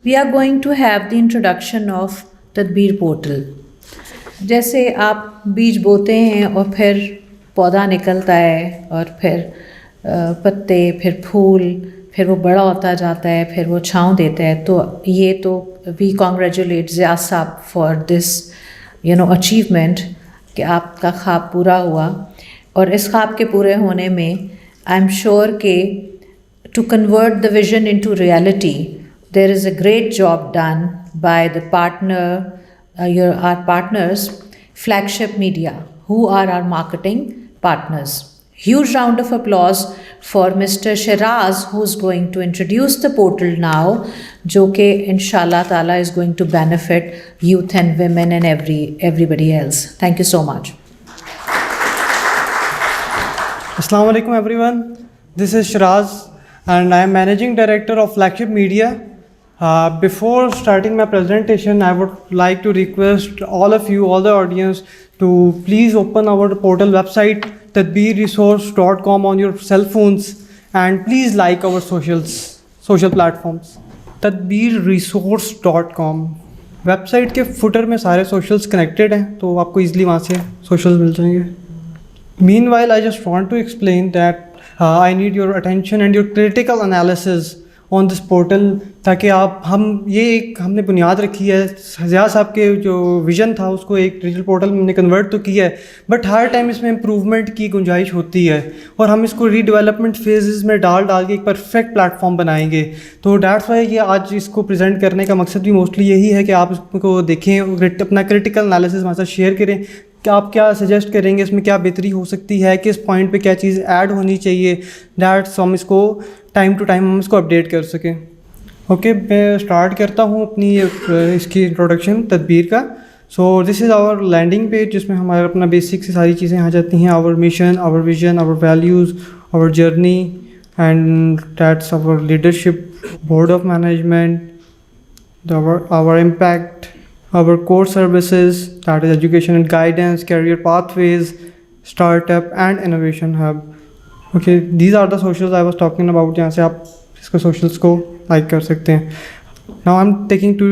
We are going to have the introduction of Tadbir portal. जैसे आप बीज बोते हैं और फिर पौधा निकलता है और फिर पत्ते, फिर फूल, फिर वो बड़ा होता जाता है, फिर वो छाँव देता है। तो ये तो वी कॉन्ग्रेचुलेट ज़िया साहब फॉर दिस अचीवमेंट कि आपका ख्वाब पूरा हुआ। और इस ख्वाब के पूरे होने में आई एम श्योर कि to convert the vision into reality there is a great job done by the our partners, Flagship Media, who are our marketing partners. Huge round of applause for Mr. Shiraz, who's going to introduce the portal now, जो कि inshallah ta'ala is going to benefit youth and women and everybody else. Thank you so much. Assalamu alaikum everyone. This is Shiraz and I am Managing Director of Flagship Media. Before starting my presentation, I would like to request all of you, all the audience, to please open our portal website tadbeerresource.com on your cell phones and please like our social platforms. tadbeerresource.com website के footer में सारे socials connected हैं, तो आपको easily वहाँ से socials मिल जाएंगे. Meanwhile, I just want to explain that I need your attention and your critical analysis on this portal, ताकि आप हमने बुनियाद रखी है. ज़िया साहब के जो विज़न था उसको एक डिजिटल पोर्टल में हमने कन्वर्ट तो किया है, बट हर टाइम इसमें इम्प्रूवमेंट की गुंजाइश होती है और हम इसको रीडेवलपमेंट फेजेस में डाल के एक परफेक्ट प्लेटफॉर्म बनाएंगे. तो डैट्स वाई ये आज इसको प्रेजेंट करने का मकसद भी मोस्टली यही है कि आप इसको देखें, अपना क्रिटिकल एनालिसिस हमारे साथ शेयर करें कि आप क्या सजेस्ट करेंगे, इसमें क्या बेहतरी हो सकती है, किस पॉइंट पे क्या चीज़ ऐड होनी चाहिए, दैट्स हम इसको टाइम टू टाइम हम इसको अपडेट कर सकें. ओके, मैं स्टार्ट करता हूँ अपनी इसकी इंट्रोडक्शन तदबीर का. So this is our landing page, जिसमें हमारा अपना बेसिक से सारी चीज़ें आ जाती हैं. Our mission, our vision, our values, our journey and that's our leadership, board of management, our impact, our core services, that is education and guidance, career pathways, startup and innovation hub. Okay, these are the socials I was talking about, जहाँ से आप इसको socials को like कर सकते हैं. Now I'm taking to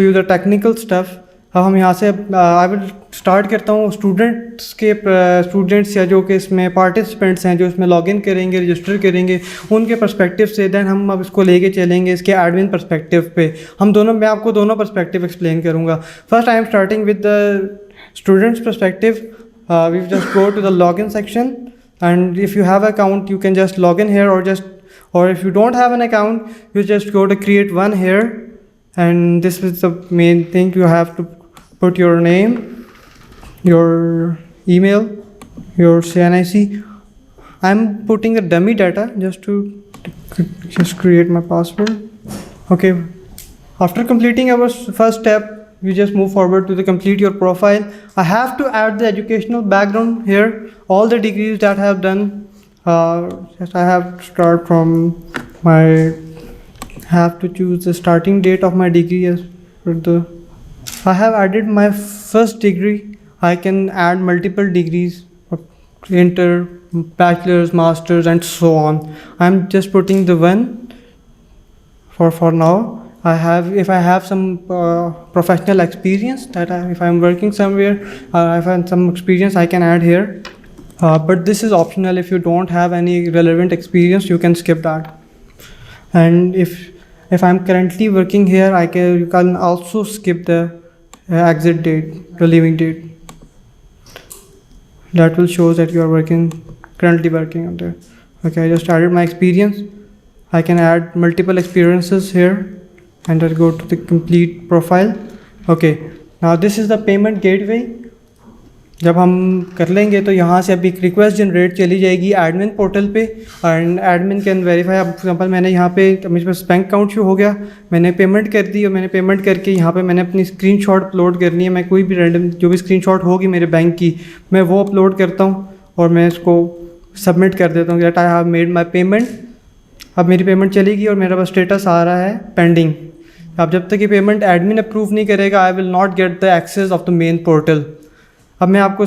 you the technical stuff. अब हम यहाँ से I will start करता हूँ स्टूडेंट्स या जो कि इसमें पार्टिसिपेंट्स हैं, जो इसमें लॉगिन करेंगे, रजिस्टर करेंगे, उनके पर्सपेक्टिव से. देन हम अब इसको लेके चलेंगे इसके एडमिन पर्सपेक्टिव पे. मैं आपको दोनों पर्सपेक्टिव एक्सप्लेन करूँगा. First I am starting with the students perspective. We just go to the login section and if you have an account you can just log in here, or if you don't have an account you just go to create one here, and this is the main thing. You have to put your name, your email, your CNIC. I'm putting a dummy data just to create my password. Okay, after completing our first step you just move forward to the complete your profile. I have to add the educational background here, all the degrees that I have done. Just I have to start from have to choose the starting date of my degree as per I have added my first degree. I can add multiple degrees, inter, bachelor's, master's and so on. I'm just putting the one for now. If I have some professional experience, if I'm working somewhere, if I have some experience, I can add here. But this is optional. If you don't have any relevant experience, you can skip that. And if I'm currently working here, you can also skip the exit date, the leaving date. That will show that you are currently working on there. Okay, I just added my experience. I can add multiple experiences here. And I'll go to the complete profile. Okay, now this is the payment gateway. जब हम कर लेंगे तो यहाँ से अभी एक request generate चली जाएगी एडमिन पोर्टल पे, एंड एडमिन कैन वेरीफाई. अब एग्जाम्पल मैंने यहाँ पे मेरे पास बैंक अकाउंट शो हो गया, मैंने पेमेंट कर दी और मैंने पेमेंट करके यहाँ पे मैंने अपनी स्क्रीनशॉट अपलोड करनी है. मैं कोई भी रैंडम जो भी स्क्रीनशॉट होगी मेरे बैंक की, मैं वो अपलोड करता हूँ और मैं इसको सबमिट कर देता हूँ that I have made my payment. अब मेरी पेमेंट चलेगी और मेरा बस स्टेटस आ रहा है पेंडिंग. अब जब तक ये पेमेंट एडमिन अप्रूव नहीं करेगा, I will not get the access of the main portal. अब मैं आपको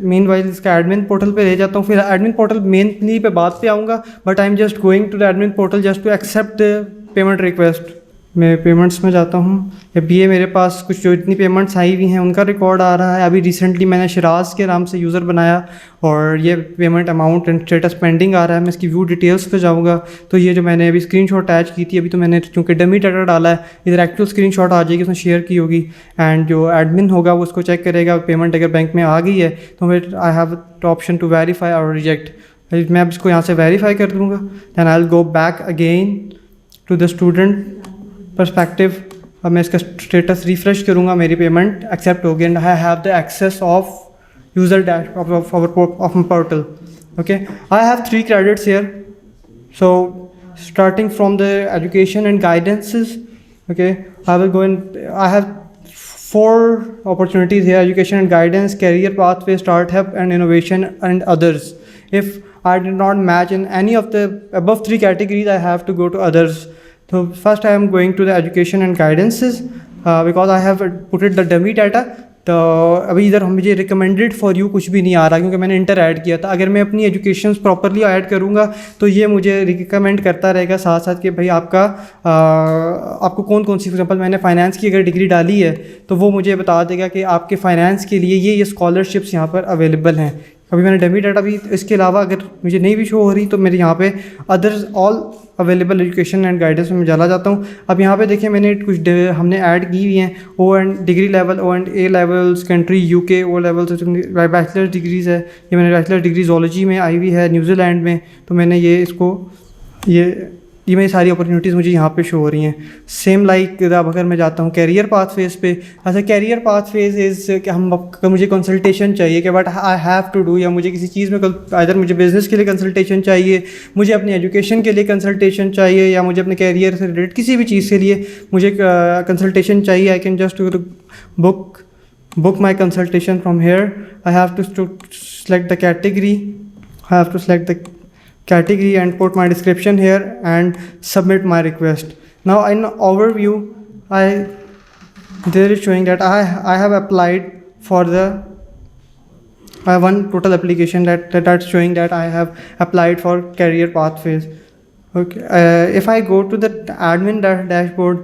मेन वाइज इसका एडमिन पोर्टल पे ले जाता हूँ, फिर एडमिन पोर्टल मेन पे बाद पे आऊँगा, but I am just going to the admin portal just to accept the payment request. मैं पेमेंट्स में जाता हूँ। अभी ये मेरे पास कुछ जो इतनी पेमेंट्स आई हुई हैं उनका रिकॉर्ड आ रहा है। अभी रिसेंटली मैंने शिराज के नाम से यूज़र बनाया और ये payment amount and status pending आ रहा है। मैं इसकी व्यू डिटेल्स पे जाऊँगा तो ये जो मैंने अभी स्क्रीनशॉट अटैच की थी, अभी तो मैंने चूँकि डमी डाटा डाला है, इधर एक्चुअल स्क्रीनशॉट आ जाएगी, उसने शेयर की होगी एंड जो एडमिन होगा वो उसको चेक करेगा। पेमेंट अगर बैंक में आ गई है तो फिर I have option to verify और रिजेक्ट। मैं अब इसको यहाँ से वेरीफाई कर दूँगा, then I will go back again to the student perspective. अब मैं इसका स्टेटस रिफ्रेश करूँगा, मेरी पेमेंट एक्सेप्ट होगी and I have the access of user dash of my portal. Okay, I have 3 credits here, so starting from the education and guidances, okay, I will go and I have 4 opportunities here: education and guidance, career pathway, startup and innovation, and others. If I did not match in any of the above 3 categories, I have to go to others. So first I am going to the education and guidances because I have put it the dummy data. तो अभी इधर मुझे recommended for you कुछ भी नहीं आ रहा क्योंकि मैंने इंटर ऐड किया था। अगर मैं अपनी एजुकेशन प्रॉपरली ऐड करूँगा तो ये मुझे रिकमेंड करता रहेगा साथ साथ कि भाई आपको कौन कौन सी, फॉर एग्जांपल मैंने फाइनेंस की अगर डिग्री डाली है तो वो मुझे बता देगा कि आपके फाइनेंस के लिए ये स्कॉलरशिप्स यहाँ पर अवेलेबल हैं। अभी मैंने डमी डाटा भी, इसके अलावा अगर मुझे नहीं भी शो हो रही तो मेरे यहाँ पे others all available education and guidance में चला जाता हूँ। अब यहाँ पे देखिए मैंने कुछ हमने ऐड की हुई हैं O and degree level, O and A levels, country UK, O levels, bachelor degrees है। ये मैंने बैचलर डिग्री जोलॉजी में आई हुई है न्यूजीलैंड में, तो मैंने ये मेरी सारी अपॉर्चुनिटीज़ मुझे यहाँ पे शो हो रही हैं। सेम लाइक अब अगर मैं जाता हूँ कैरियर पाथ फेज़ पे, ऐसा कैरियर पाथ फेज़ इज़ कि मुझे कंसल्टेशन चाहिए कि but I have to do, या मुझे किसी चीज़ में इधर मुझे बिज़नेस के लिए कंसल्टेशन चाहिए, मुझे अपनी एजुकेशन के लिए कंसल्टेशन चाहिए, या मुझे अपने कैरियर से रिलेटेड किसी भी चीज़ के लिए मुझे कंसल्टेशन चाहिए। आई can just book my consultation from here. I have to select the category. I have to select the category and put my description here and submit my request. Now in overview, there is showing that I have applied for I have one total application that's showing that I have applied for career pathways. Okay, if I go to the admin dashboard,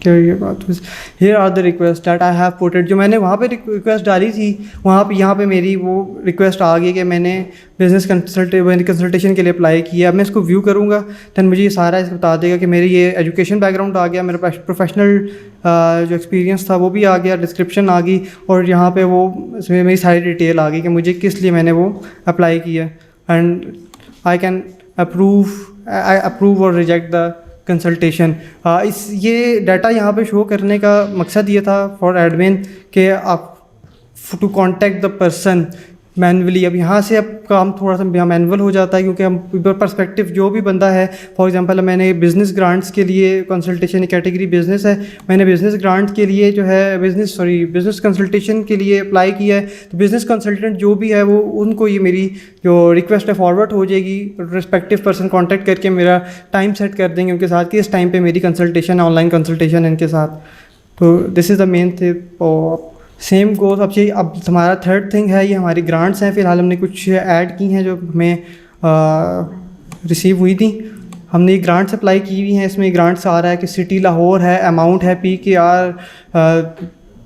career pathways, here are the requests that I have put it. जो मैंने वहाँ पे request डाली थी यहाँ पे मेरी वो रिक्वेस्ट आ गई कि मैंने बिज़नेस कंसल्टेशन के लिए अप्लाई किया। अब मैं इसको व्यू करूँगा दैन मुझे ये सारा इसको बता देगा कि मेरी ये एजुकेशन बैकग्राउंड आ गया, मेरा प्रोफेशनल जो एक्सपीरियंस था वो भी आ गया, डिस्क्रिप्शन आ गई, और यहाँ पे वो इसमें मेरी सारी डिटेल आ गई कि मुझे किस लिए मैंने वो अप्लाई किया। एंड आई कैन अप्रूव और रिजेक्ट द कंसल्टेशन। ये डाटा यहाँ पे शो करने का मकसद ये था फॉर एडमिन कि आप to contact the person manually. अब यहाँ से अब काम थोड़ा सा मैनुअल हो जाता है क्योंकि हम पर्सपेक्टिव जो भी बंदा है, फॉर एग्जांपल मैंने बिज़नेस ग्रांट्स के लिए कंसल्टेशन कैटेगरी बिज़नेस है, मैंने बिज़नेस ग्रांट के लिए जो है बिज़नेस कंसल्टेशन के लिए अप्लाई किया है, तो बिज़नेस कंसल्टेंट जो भी है वो उनको ये मेरी जो रिक्वेस्ट है फॉरवर्ड हो जाएगी, रिस्पेक्टिव पर्सन कॉन्टैक्ट करके मेरा टाइम सेट कर देंगे उनके साथ कि इस टाइम पर मेरी कंसल्टेशन ऑनलाइन कंसल्टेशन इनके साथ। तो this is the main thing. Same goes अब हमारा थर्ड थिंग है, ये हमारी ग्रांट्स हैं। फ़िलहाल हमने कुछ ऐड की हैं जो हमें रिसीव हुई थी, हमने ये ग्रांट्स अप्लाई की हुई हैं। इसमें ग्रांट्स आ रहा है कि सिटी लाहौर है, अमाउंट है PKR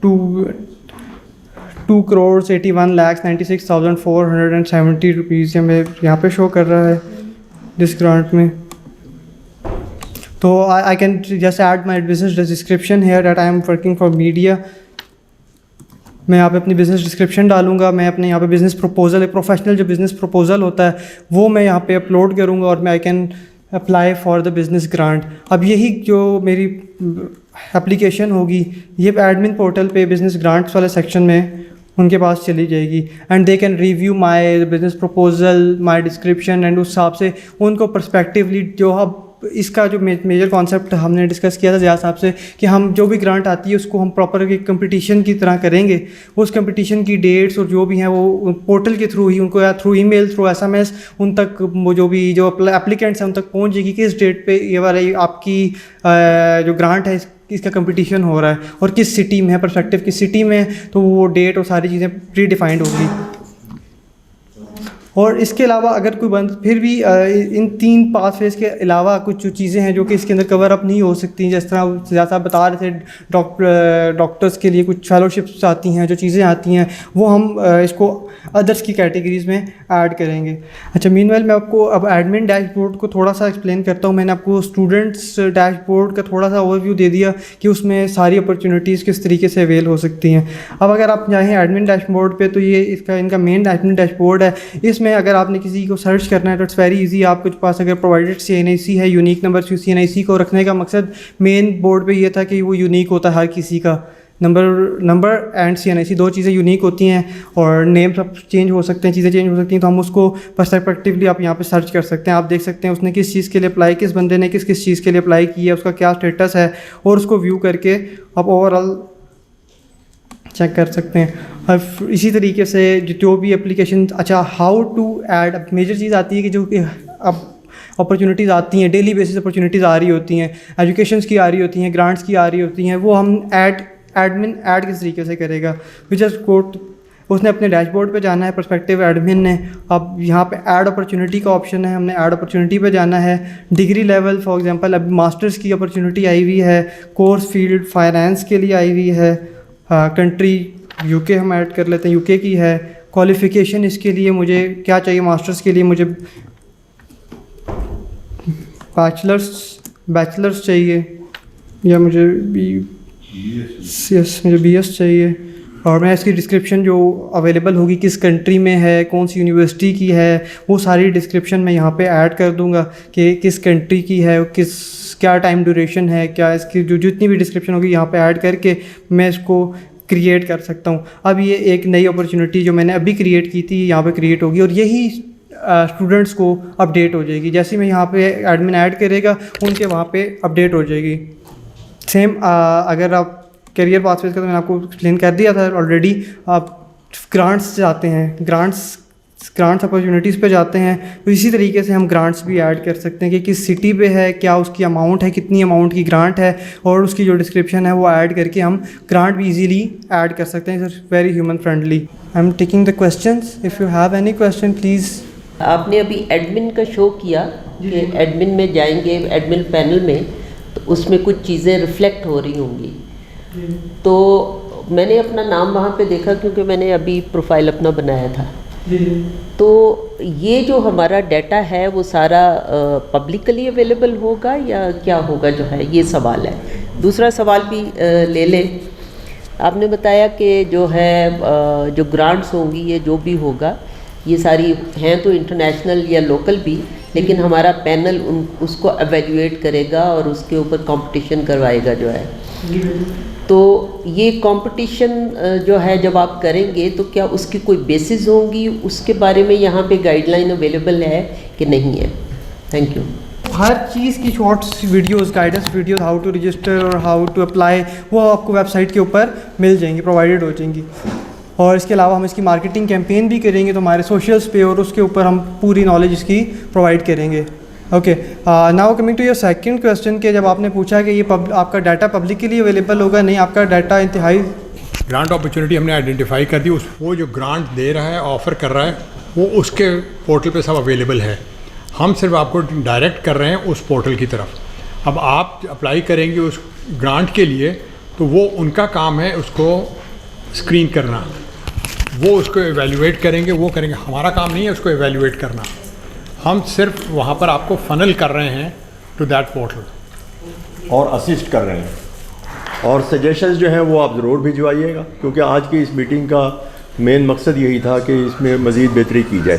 2,81,96,470 रुपीज़, ये मेरे यहाँ पे शो कर रहा है दिस ग्रांट में। तो I can just add my business description here that I am working for media. मैं यहाँ पे अपनी बिज़नेस डिस्क्रिप्शन डालूंगा, मैं अपने यहाँ पे बिज़नेस प्रपोजल, प्रोफेशनल जो बिज़नेस प्रपोजल होता है वो मैं यहाँ पे अपलोड करूँगा और मैं I can apply for the business grant. अब यही जो मेरी एप्लीकेशन होगी ये एडमिन पोर्टल पे बिज़नेस ग्रांट्स वाले सेक्शन में उनके पास चली जाएगी and they can review my business proposal, my description, and उस हिसाब से उनको पर्सपेक्टिवली जो अब इसका जो मेजर कॉन्सेप्ट हमने डिस्कस किया था ज़िया साहब से कि हम जो भी ग्रांट आती है उसको हम प्रॉपर एक कंपटीशन की तरह करेंगे। उस कंपटीशन की डेट्स और जो भी हैं वो पोर्टल के थ्रू ही उनको, या थ्रू ईमेल, थ्रू SMS उन तक वो जो एप्लीकेंट्स हैं उन तक पहुंच जाएगी कि इस डेट पे ये वाली आपकी जो ग्रांट है इसका कंपटीशन हो रहा है और किस सिटी में है, पर्सपेक्टिव किस सिटी में है, तो वो डेट और सारी चीज़ें प्री डिफाइंड होगी। और इसके अलावा अगर कोई बंद फिर भी इन 3 पाथवेज के अलावा कुछ जो चीज़ें हैं जो कि इसके अंदर कवर अप नहीं हो सकती, जिस तरह ज़्यादा बता रहे थे डॉक्टर्स के लिए कुछ फेलोशिप्स आती हैं, जो चीज़ें आती हैं वो हम इसको अदर्स की कैटेगरीज़ में ऐड करेंगे। अच्छा, मीनवाइल मैं आपको अब एडमिन डैशबोर्ड को थोड़ा सा एक्सप्लेन करता हूँ। मैंने आपको स्टूडेंट्स डैशबोर्ड का थोड़ा सा ओवरव्यू दे दिया कि उसमें सारी अपॉर्चुनिटीज़ किस तरीके से अवेल हो सकती हैं। अब अगर आप जाएँ एडमिन डैशबोर्ड पे तो ये इनका मेन एडमिन डैशबोर्ड है। इसमें अगर आपने किसी को सर्च करना है तो इट्स वेरी इजी। आपके पास अगर प्रोवाइडेड CNIC है, यूनिक नंबर CNIC को रखने का मकसद मेन बोर्ड पे ये था कि वो यूनिक होता है हर किसी का। नंबर एंड CNIC 2 चीज़ें यूनिक होती हैं और नेम सब चेंज हो सकते हैं, चीज़ें चेंज हो सकती हैं, तो हम उसको पर्सपेक्टिवली आप यहाँ पे सर्च कर सकते हैं। आप देख सकते हैं उसने किस चीज़ के लिए अप्लाई, किस बंदे ने किस चीज़ के लिए अप्लाई किया, उसका क्या स्टेटस है, और उसको व्यू करके आप ओवरऑल चेक कर सकते हैं। और इसी तरीके से जो भी एप्लीकेशन, अच्छा हाउ टू ऐड, अब मेजर चीज़ आती है कि जो कि अब अपॉर्चुनिटीज़ आती हैं, डेली बेसिस अपॉर्चुनिटीज़ आ रही होती हैं, एजुकेशंस की आ रही होती हैं, ग्रांट्स की आ रही होती हैं, वो हम एडमिन ऐड किस तरीके से करेगा। जस्ट कोट उसने अपने डैशबोर्ड पे जाना है, पर्सपेक्टिव एडमिन ने। अब यहाँ पे ऐड अपॉर्चुनिटी का ऑप्शन है, हमने ऐड अपॉर्चुनिटी पे जाना है। डिग्री लेवल फॉर एग्जांपल अभी मास्टर्स की अपॉर्चुनिटी आई हुई है, कोर्स फील्ड फाइनेंस के लिए आई हुई है, कंट्री UK हम ऐड कर लेते हैं, UK की है। क्वालिफ़िकेशन इसके लिए मुझे क्या चाहिए, मास्टर्स के लिए मुझे बैचलर्स चाहिए, या मुझे BS चाहिए। और मैं इसकी डिस्क्रिप्शन जो अवेलेबल होगी, किस कंट्री में है, कौन सी यूनिवर्सिटी की है, वो सारी डिस्क्रिप्शन मैं यहाँ पे ऐड कर दूँगा कि किस कंट्री की है, क्या टाइम ड्यूरेशन है, क्या इसकी जो जितनी भी डिस्क्रिप्शन होगी यहाँ पे ऐड करके मैं इसको क्रिएट कर सकता हूँ। अब ये एक नई अपॉर्चुनिटी जो मैंने अभी क्रिएट की थी यहाँ पे क्रिएट होगी, और यही स्टूडेंट्स को अपडेट हो जाएगी। जैसे मैं यहाँ पे एडमिन ऐड करेगा उनके वहाँ पे अपडेट हो जाएगी। सेम अगर आप करियर पाथवेज का तो मैंने आपको एक्सप्लेन कर दिया था ऑलरेडी। आप ग्रांट्स जाते हैं, ग्रांट्स अपॉर्चुनिटीज़ पे जाते हैं, तो इसी तरीके से हम ग्रांट्स भी ऐड कर सकते हैं कि किस सिटी पे है, क्या उसकी अमाउंट है, कितनी अमाउंट की ग्रांट है, और उसकी जो डिस्क्रिप्शन है वो ऐड करके हम ग्रांट भी इजीली ऐड कर सकते हैं। It's very human friendly. I am taking the questions, if you have any question please. आपने अभी एडमिन का शो किया कि एडमिन में जाएंगे, एडमिन पैनल में, तो उसमें कुछ चीज़ें रिफ्लेक्ट हो रही होंगी। तो मैंने अपना नाम वहाँ पे देखा क्योंकि मैंने अभी प्रोफाइल अपना बनाया था। तो ये जो हमारा डाटा है वो सारा पब्लिकली अवेलेबल होगा या क्या होगा, जो है ये सवाल है। दूसरा सवाल भी ले लें। आपने बताया कि जो है जो ग्रांट्स होंगी, ये जो भी होगा, ये सारी हैं तो इंटरनेशनल या लोकल भी, लेकिन हमारा पैनल उसको एवेल्युएट करेगा और उसके ऊपर कंपटीशन करवाएगा जो है। तो ये कंपटीशन जो है जब आप करेंगे तो क्या उसकी कोई बेसिस होंगी, उसके बारे में यहाँ पे गाइडलाइन अवेलेबल है कि नहीं है? Thank you. हर चीज़ की shorts videos, guidance videos, how to register और हाउ टू अप्लाई, वो आपको वेबसाइट के ऊपर मिल जाएंगी, प्रोवाइडेड हो जाएंगी। और इसके अलावा हम इसकी मार्केटिंग कैंपेन भी करेंगे तो हमारे सोशल्स पे, और उसके ऊपर हम पूरी नॉलेज इसकी प्रोवाइड करेंगे। Okay, now coming to your second question कि जब आपने पूछा कि ये आपका डाटा पब्लिकली अवेलेबल होगा, नहीं, आपका डाटा इंतहाई ग्रांट अपॉर्चुनिटी हमने आइडेंटिफाई कर दी। वो जो ग्रांट दे रहा है, ऑफ़र कर रहा है, वो उसके पोर्टल पे सब अवेलेबल है। हम सिर्फ आपको डायरेक्ट कर रहे हैं उस पोर्टल की तरफ। अब आप अप्लाई करेंगे उस ग्रांट के लिए तो वो उनका काम है उसको स्क्रीन करना, वो उसको एवेल्युएट करेंगे, वो करेंगे। हमारा काम नहीं है उसको एवेल्युएट करना, हम सिर्फ वहाँ पर आपको फनल कर रहे हैं टू दैट पोर्टल और असिस्ट कर रहे हैं। और सजेशंस जो हैं वो आप ज़रूर भिजवाइएगा, क्योंकि आज की इस मीटिंग का मेन मकसद यही था कि इसमें मज़ीद बेहतरी की जाए।